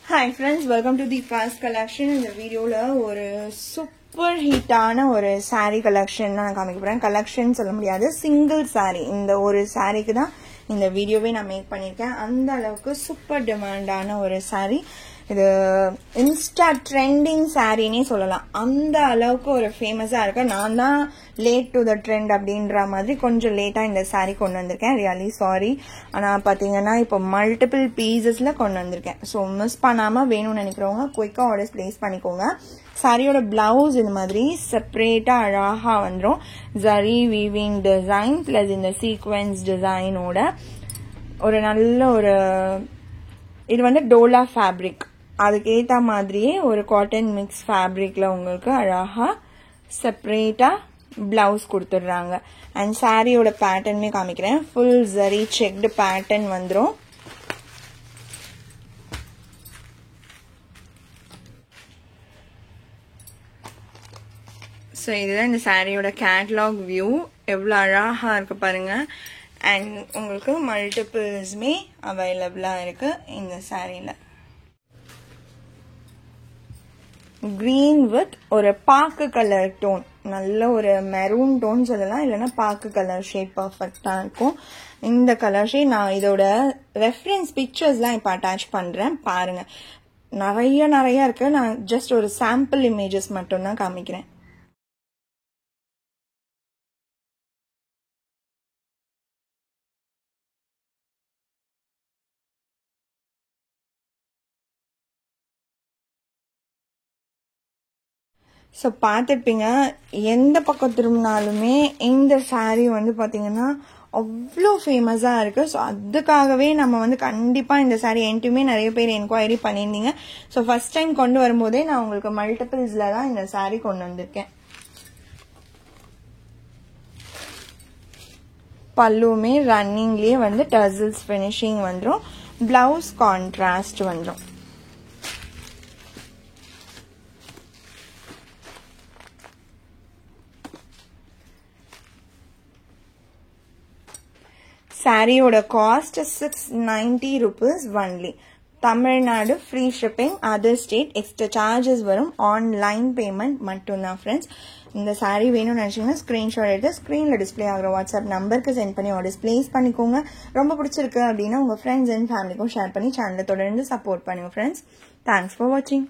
Hi friends, welcome to the first collection. In the video ஒரு super ஹிட்டான ஒரு saree collection நான் காமிக்க போறேன். collection சொல்ல முடியாது, single saree. இந்த ஒரு சாரிக்கு தான் இந்த வீடியோவே நான் மேக் பண்ணிருக்கேன். அந்த அளவுக்கு சூப்பர் டிமாண்டான ஒரு saree. இது இன்ஸ்டா ட்ரெண்டிங் சாரினே சொல்லலாம். அந்த அளவுக்கு ஒரு ஃபேமஸா இருக்கு. நான் தான் லேட் டு த ட்ரெண்ட் அப்படின்ற மாதிரி கொஞ்சம் லேட்டா இந்த சாரி கொண்டு வந்திருக்கேன். Really sorry. ஆனா பாத்தீங்கன்னா இப்போ மல்டிபிள் பீசஸ்ல கொண்டு வந்திருக்கேன். ஸோ மிஸ் பண்ணாம வேணும்னு நினைக்கிறவங்க குயிக்கா ஆர்டர்ஸ் பிளேஸ் பண்ணிக்கோங்க. சாரியோட பிளவுஸ் இந்த மாதிரி செப்பரேட்டா அழகா வந்துடும். ஜரி வீவிங் டிசைன் பிளஸ் இந்த சீக்வென்ஸ் டிசைனோட ஒரு நல்ல ஒரு இது வந்து டோலா ஃபேப்ரிக். அதுக்கு ஏற்ற மாதிரியே ஒரு காட்டன் மிக்ஸ் ஃபேப்ரிக்ல உங்களுக்கு அழகா செப்பரேட்டா பிளவுஸ் கொடுத்துடுறாங்க. அண்ட் சாரியோட பேட்டர்னுமே காமிக்கிறேன். ஃபுல் ஜரி செக்டு பேட்டர்ன் வந்துடும். ஸோ இதுதான் இந்த சாரியோட கேட்லாக் வியூ. எவ்வளோ அழகா இருக்கு பாருங்க. அண்ட் உங்களுக்கு மல்டிபிள்ஸுமே அவைலபிளா இருக்கு இந்த சாரியில. கிரீன் வித் ஒரு பாக்கு கலர் டோன், நல்ல ஒரு மெரூன் டோன் சொல்லலாம், இல்லைன்னா பாக்கு கலர் ஷேட் பர்ஃபெக்டா இருக்கும். இந்த கலர் ஷேட் நான் இதோட ரெஃபரன்ஸ் பிக்சர்ஸ்லாம் இப்போ அட்டாச் பண்றேன் பாருங்க. நிறைய இருக்கு. நான் ஜஸ்ட் ஒரு சாம்பிள் இமேஜஸ் மட்டும் தான் காமிக்கிறேன். ஸோ பார்த்துருப்பீங்க, எந்த பக்கம் திரும்பினாலுமே இந்த சாரீ வந்து பார்த்தீங்கன்னா அவ்வளோ ஃபேமஸாக இருக்குது. ஸோ அதுக்காகவே நம்ம வந்து கண்டிப்பாக இந்த சாரீ என்ட்டுமே நிறைய பேர் என்கொயரி பண்ணியிருந்தீங்க. ஸோ ஃபர்ஸ்ட் டைம் கொண்டு வரும்போதே நான் உங்களுக்கு மல்டிபிள்ஸில் தான் இந்த சாரீ கொண்டு வந்திருக்கேன். பல்லுமே ரன்னிங்லேயே வந்து டர்சல்ஸ் ஃபினிஷிங் வந்துடும். பிளவுஸ் கான்ட்ராஸ்ட் வந்துடும். சாரியோட cost 690 rupees only. Tamil Nadu free shipping, other state extra charges வரும். ஆன்லைன் பேமெண்ட் மட்டும்தான் ஃப்ரெண்ட்ஸ். இந்த சாரீ வேணும்னு நினைச்சீங்கன்னா ஸ்கிரீன்ஷாட் எடுத்து ஸ்கிரீன்ல டிஸ்பிளே ஆகிற வாட்ஸ்அப் நம்பருக்கு சென்ட் பண்ணி ஆர்டர்ஸ் பிளேஸ் பண்ணிக்கோங்க. ரொம்ப பிடிச்சிருக்கு அப்படின்னா உங்க ஃப்ரெண்ட்ஸ் அண்ட் ஃபேமிலிக்கும் ஷேர் பண்ணி சேனலை தொடர்ந்து சப்போர்ட் பண்ணுங்க ஃப்ரெண்ட்ஸ். தேங்க்ஸ் ஃபார் வாட்சிங்.